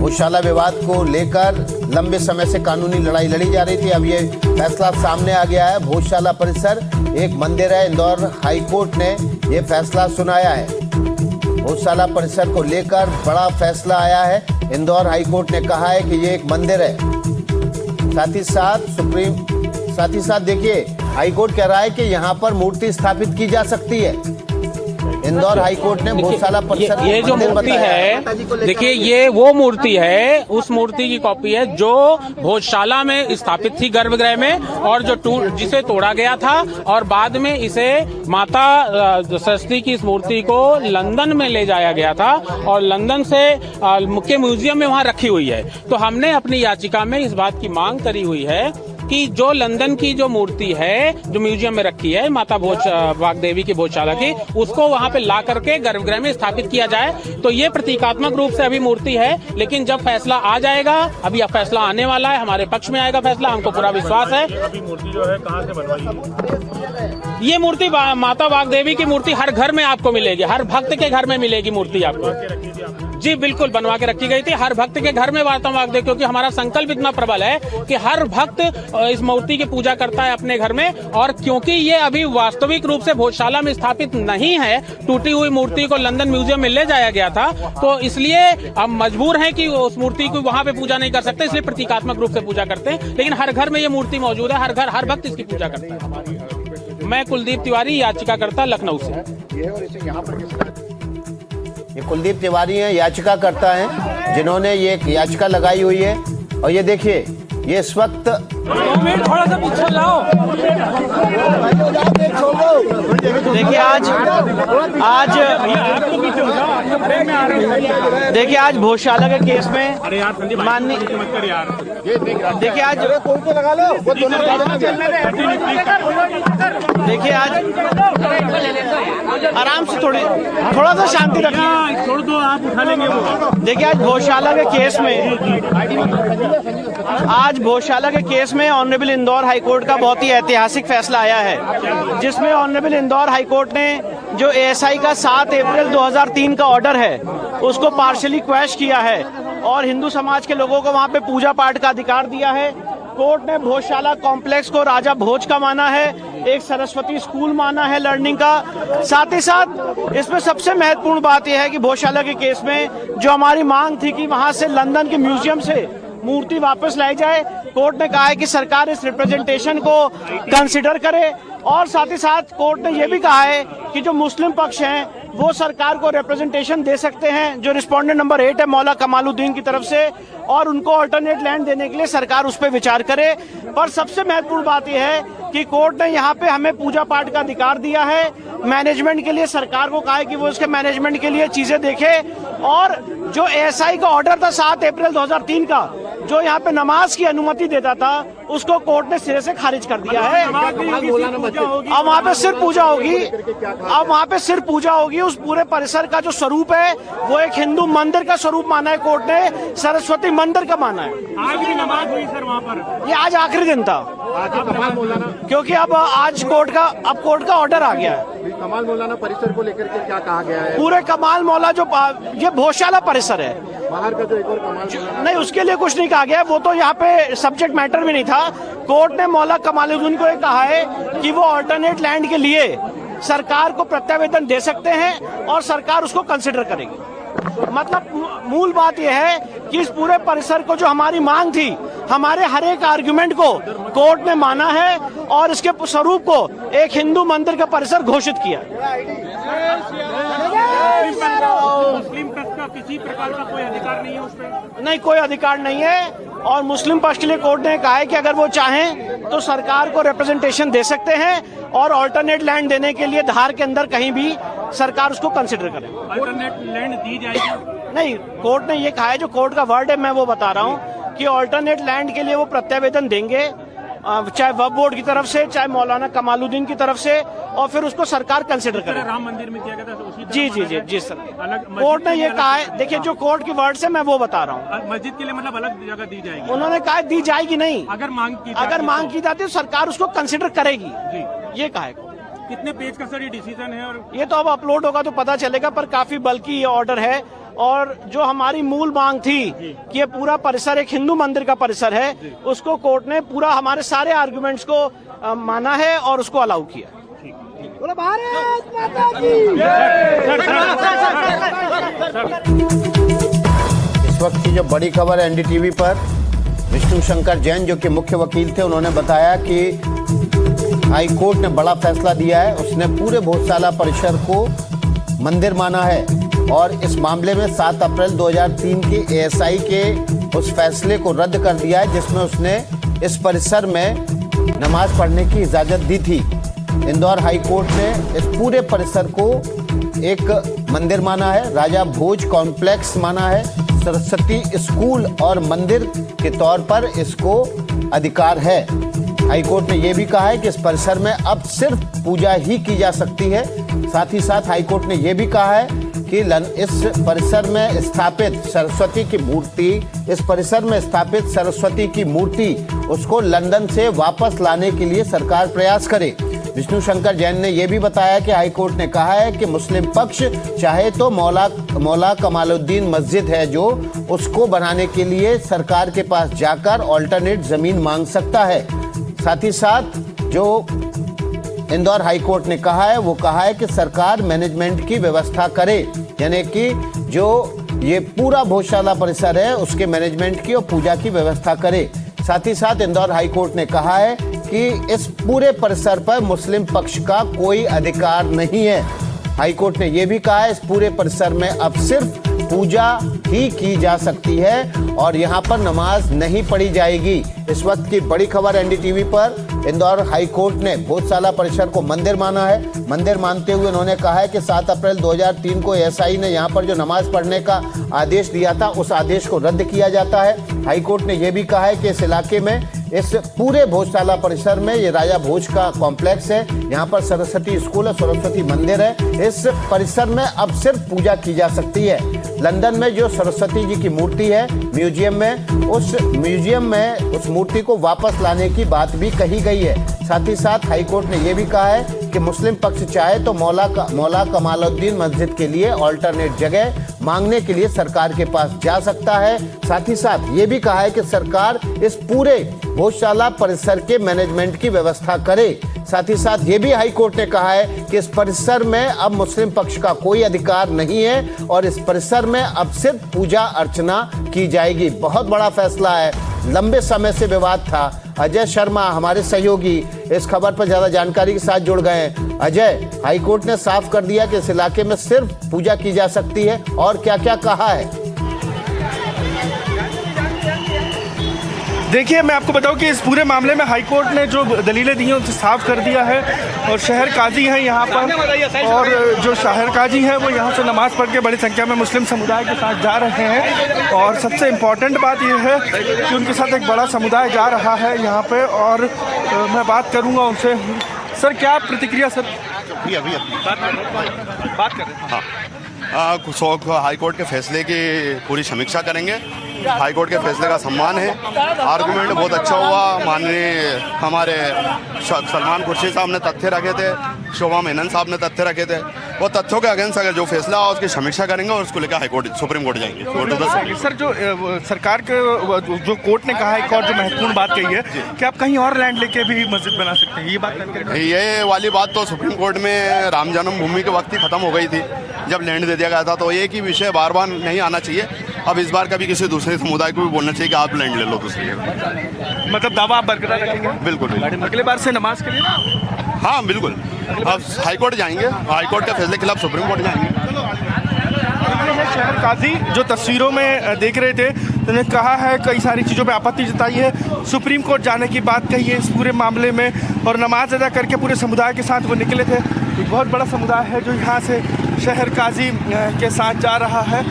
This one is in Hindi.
भोजशाला विवाद को लेकर लंबे समय से कानूनी लड़ाई लड़ी जा रही थी। अब ये फैसला सामने आ गया है। भोजशाला परिसर एक मंदिर है। इंदौर हाईकोर्ट ने ये फैसला सुनाया है। भोजशाला परिसर को लेकर बड़ा फैसला आया है। इंदौर हाईकोर्ट ने कहा है कि ये एक मंदिर है। साथ ही साथ देखिए, हाईकोर्ट कह रहा है कि यहाँ पर मूर्ति स्थापित की जा सकती है। इंदौर हाईकोर्ट ने भोजशाला परिसर ये जो मूर्ति है, देखिए ये वो मूर्ति है, उस मूर्ति की कॉपी है जो भोजशाला में स्थापित थी गर्भगृह में, और जो जिसे तोड़ा गया था, और बाद में इसे माता सरस्वती की इस मूर्ति को लंदन में ले जाया गया था और लंदन से मुख्य म्यूजियम में वहां रखी हुई है। तो हमने अपनी याचिका में इस बात की मांग करी हुई है कि जो लंदन की जो मूर्ति है जो म्यूजियम में रखी है माता वाग्देवी की भोजशाला की, उसको वहां पे ला करके गर्भगृह में स्थापित किया जाए। तो ये प्रतीकात्मक रूप से अभी मूर्ति है, लेकिन जब फैसला आ जाएगा, अभी फैसला आने वाला है, हमारे पक्ष में आएगा फैसला, हमको पूरा विश्वास है। अभी मूर्ति जो है कहाँ से बनवाई? ये मूर्ति माता वाग्देवी की मूर्ति हर घर में आपको मिलेगी, हर भक्त के घर में मिलेगी मूर्ति आपको। जी बिल्कुल, बनवा के रखी गई थी हर भक्त के घर में माता वाग्देवी, क्योंकि हमारा संकल्प इतना प्रबल है कि हर भक्त इस मूर्ति की पूजा करता है अपने घर में। और क्योंकि ये अभी वास्तविक रूप से भोजशाला में स्थापित नहीं है, टूटी हुई मूर्ति को लंदन म्यूजियम में ले जाया गया था, तो इसलिए हम मजबूर हैं कि उस मूर्ति को वहां पे पूजा नहीं कर सकते, इसलिए प्रतीकात्मक रूप से पूजा करते हैं। लेकिन हर घर में ये मूर्ति मौजूद है, हर घर हर भक्त इसकी पूजा करता है। मैं कुलदीप तिवारी, याचिकाकर्ता, लखनऊ से। ये कुलदीप तिवारी हैं, याचिकाकर्ता हैं, जिन्होंने ये याचिका लगाई हुई है। और ये देखिए, ये इस वक्त थोड़ा सा पीछे लाओ। देखिए आज भोजशाला के केस में माननीय देखिए आज आराम से थोड़ा सा शांति रखिए, छोड़ दो, आप उठा लेंगे वो। देखिए आज भोजशाला के केस में ऑनरेबल इंदौर हाईकोर्ट का बहुत ही ऐतिहासिक फैसला आया है, जिसमें ऑनरेबल इंदौर हाईकोर्ट ने जो एएसआई का 7 अप्रैल 2003 का ऑर्डर है उसको पार्शियली क्वैश किया है और हिंदू समाज के लोगों को वहां पे पूजा पाठ का अधिकार दिया है। कोर्ट ने भोजशाला कॉम्प्लेक्स को राजा भोज का माना है, एक सरस्वती स्कूल माना है लर्निंग का। साथ ही साथ इसमें सबसे महत्वपूर्ण बात यह है कि भोजशाला के केस में जो हमारी मांग थी कि वहां से लंदन के म्यूजियम से मूर्ति वापस लाई जाए, कोर्ट ने कहा है कि सरकार इस रिप्रेजेंटेशन को कंसिडर करे। और साथ ही साथ कोर्ट ने यह भी कहा है कि जो मुस्लिम पक्ष हैं वो सरकार को रिप्रेजेंटेशन दे सकते हैं, जो रिस्पोंडेंट नंबर 8 है मौला कमालुद्दीन की तरफ से, और उनको अल्टरनेट लैंड देने के लिए सरकार उस पर विचार करे। पर सबसे महत्वपूर्ण बात यह है कि कोर्ट ने यहाँ पे हमें पूजा पाठ का अधिकार दिया है। मैनेजमेंट के लिए सरकार को कहा है कि वो इसके मैनेजमेंट के लिए चीजें देखे। और जो एएसआई का ऑर्डर था 7 अप्रैल 2003 का, जो यहाँ पे नमाज की अनुमति देता था, उसको कोर्ट ने सिरे से खारिज कर दिया है। अब वहाँ पे सिर्फ पूजा होगी। उस पूरे परिसर का जो स्वरूप है वो एक हिंदू मंदिर का स्वरूप माना है कोर्ट ने, सरस्वती मंदिर का माना है। आज भी नमाज हुई सर वहाँ पर? ये आज आखिरी दिन था, क्योंकि अब आज कोर्ट का ऑर्डर आ गया है। कमाल मौलाना परिसर को लेकर के क्या कहा गया है? पूरे कमाल मौला जो ये भोजशाला परिसर है, बाहर का जो एक और कमाल नहीं, उसके लिए कुछ नहीं कहा गया। वो तो यहाँ पे सब्जेक्ट मैटर भी नहीं था। कोर्ट ने मौला कमालुद्दीन को ये कहा है कि वो अल्टरनेट लैंड के लिए सरकार को प्रत्यावेदन दे सकते हैं और सरकार उसको कंसिडर करेगी। मतलब मूल बात यह है कि इस पूरे परिसर को जो हमारी मांग थी, हमारे हर एक आर्गुमेंट को कोर्ट ने माना है और इसके स्वरूप को एक हिंदू मंदिर का परिसर घोषित किया। मुस्लिम पक्ष का किसी प्रकार का कोई अधिकार नहीं है उस पर? नहीं, कोई अधिकार नहीं है। और मुस्लिम पक्ष के लिए कोर्ट ने कहा है कि अगर वो चाहें तो सरकार को रिप्रेजेंटेशन दे सकते हैं और अल्टरनेट लैंड देने के लिए धार के अंदर कहीं भी सरकार उसको कंसिडर करे। अल्टरनेट लैंड दी जाएगी? नहीं, कोर्ट ने ये कहा है, जो कोर्ट का वर्ड है मैं वो बता रहा हूँ कि अल्टरनेट लैंड के लिए वो प्रत्यावेदन देंगे, चाहे वक्फ बोर्ड की तरफ से, चाहे मौलाना कमालुद्दीन की तरफ से, और फिर उसको सरकार कंसिडर करे। राम मंदिर में किया गया था उसी जी सर, कोर्ट ने ये कहा है। देखिए जो कोर्ट की वर्ड से मैं वो बता रहा हूँ, मस्जिद के लिए मतलब अलग जगह दी जाएगी? उन्होंने कहा दी जाएगी नहीं, अगर मांग की जाती है तो सरकार उसको कंसिडर करेगी, ये कहा है। कितने पेज का सर ये डिसीजन है? और ये तो अब अपलोड होगा तो पता चलेगा, पर काफी बल्कि ये ऑर्डर है। और जो हमारी मूल मांग थी कि ये पूरा परिसर एक हिंदू मंदिर का परिसर है, उसको कोर्ट ने पूरा हमारे सारे आर्गुमेंट्स को माना है और उसको अलाउ किया। इस वक्त की जो बड़ी खबर है एनडीटीवी पर, विष्णु शंकर जैन जो कि मुख्य वकील थे, उन्होंने बताया कि हाई कोर्ट ने बड़ा फैसला दिया है। उसने पूरे भोजशाला परिसर को मंदिर माना है और इस मामले में 7 अप्रैल 2003 के एएसआई के उस फैसले को रद्द कर दिया है जिसमें उसने इस परिसर में नमाज पढ़ने की इजाजत दी थी। इंदौर हाई कोर्ट ने इस पूरे परिसर को एक मंदिर माना है, राजा भोज कॉम्प्लेक्स माना है, सरस्वती स्कूल और मंदिर के तौर पर इसको अधिकार है। हाई कोर्ट ने यह भी कहा है कि इस परिसर में अब सिर्फ पूजा ही की जा सकती है। साथ ही साथ हाई कोर्ट ने यह भी कहा है कि इस परिसर में स्थापित सरस्वती की मूर्ति, इस परिसर में स्थापित सरस्वती की मूर्ति उसको लंदन से वापस लाने के लिए सरकार प्रयास करे। विष्णु शंकर जैन ने यह भी बताया कि हाई कोर्ट ने कहा है कि मुस्लिम पक्ष चाहे तो मौला कमालुद्दीन मस्जिद है जो उसको बनाने के लिए सरकार के पास जाकर ऑल्टरनेट जमीन मांग सकता है। साथ ही साथ जो इंदौर हाई कोर्ट ने कहा है वो कहा है कि सरकार मैनेजमेंट की व्यवस्था करे, यानी कि जो ये पूरा भोजशाला परिसर है उसके मैनेजमेंट की और पूजा की व्यवस्था करे। साथ ही साथ इंदौर हाई कोर्ट ने कहा है कि इस पूरे परिसर पर मुस्लिम पक्ष का कोई अधिकार नहीं है। हाई कोर्ट ने यह भी कहा है इस पूरे परिसर में अब सिर्फ पूजा ही की जा सकती है और यहाँ पर नमाज नहीं पढ़ी जाएगी। इस वक्त की बड़ी खबर एनडीटीवी पर, इंदौर हाई कोर्ट ने भोजशाला परिसर को मंदिर माना है। मंदिर मानते हुए उन्होंने कहा है कि 7 अप्रैल 2003 को एएसआई ने यहाँ पर जो नमाज पढ़ने का आदेश दिया था उस आदेश को रद्द किया जाता है। हाई कोर्ट ने यह भी कहा है कि इस इलाके में, इस पूरे भोजशाला परिसर में, ये राजा भोज का कॉम्प्लेक्स है, यहाँ पर सरस्वती स्कूल है, सरस्वती मंदिर है, इस परिसर में अब सिर्फ पूजा की जा सकती है। लंदन में जो सरस्वती जी की मूर्ति है म्यूजियम में, उस म्यूजियम में उस मूर्ति को वापस लाने की बात भी कही गई है। साथ ही साथ हाई कोर्ट ने यह भी कहा है कि मुस्लिम पक्ष चाहे तो मौला कमालुद्दीन मस्जिद के लिए ऑल्टरनेट जगह मांगने के लिए सरकार के पास जा सकता है। साथ ही साथ ये भी कहा है कि सरकार इस पूरे भोजशाला परिसर के मैनेजमेंट की व्यवस्था करे। साथ ही साथ ये भी हाई कोर्ट ने कहा है कि इस परिसर में अब मुस्लिम पक्ष का कोई अधिकार नहीं है और इस परिसर में अब सिर्फ पूजा अर्चना की जाएगी। बहुत बड़ा फैसला है, लंबे समय से विवाद था। अजय शर्मा हमारे सहयोगी इस खबर पर ज्यादा जानकारी के साथ जुड़ गए हैं। अजय, हाई कोर्ट ने साफ कर दिया कि इस इलाके में सिर्फ पूजा की जा सकती है, और क्या क्या कहा है? देखिए, मैं आपको बताऊं कि इस पूरे मामले में हाई कोर्ट ने जो दलीलें दी हैं उसे साफ कर दिया है और शहर काजी हैं यहाँ पर, और जो शहर काजी हैं वो यहाँ से नमाज पढ़ के बड़ी संख्या में मुस्लिम समुदाय के साथ जा रहे हैं। और सबसे इम्पॉर्टेंट बात यह है कि उनके साथ एक बड़ा समुदाय जा रहा है यहाँ पे। और मैं बात करूँगा उनसे। सर, क्या प्रतिक्रिया? सर अभी बात कर रहे हैं। हाँ, हाई कोर्ट के फैसले की पूरी समीक्षा करेंगे। हाई कोर्ट के फैसले का सम्मान है। आर्गुमेंट बहुत अच्छा हुआ। माननीय हमारे सलमान खुर्शीद साहब ने तथ्य रखे थे, शोभा मेनन साहब ने तथ्य रखे थे। वो तथ्यों के अगेंस्ट अगर जो फैसला हो उसकी समीक्षा करेंगे और उसको लेकर हाई कोर्ट, सुप्रीम कोर्ट जाएंगे। सर, जो सरकार के जो कोर्ट ने कहा है, एक और जो महत्वपूर्ण बात कही है कि आप कहीं और लैंड लेके भी मस्जिद बना सकते हैं, ये बात ये वाली बात तो सुप्रीम कोर्ट में राम जन्मभूमि के वक्त ही खत्म हो गई थी जब लैंड दे दिया गया था। तो एक ही विषय बार बार नहीं आना चाहिए। अब इस बार कभी किसी दूसरे समुदाय को भी बोलना चाहिए कि आप लैंड ले लो दूसरी जगह। मतलब दावा आप बरकरार रखेंगे? बिल्कुल। अगले बार से नमाज के लिए? हाँ बिल्कुल। अब हाई कोर्ट जाएंगे, हाई कोर्ट के फैसले के खिलाफ सुप्रीम कोर्ट जाएंगे। शहर काजी जो तस्वीरों में देख रहे थे, उन्होंने कहा है, कई सारी चीज़ों पे आपत्ति जताई है, सुप्रीम कोर्ट जाने की बात कही है इस पूरे मामले में, और नमाज अदा करके पूरे समुदाय के साथ वो निकले थे। एक बहुत बड़ा समुदाय है जो यहाँ से शहर काजी के साथ जा रहा है।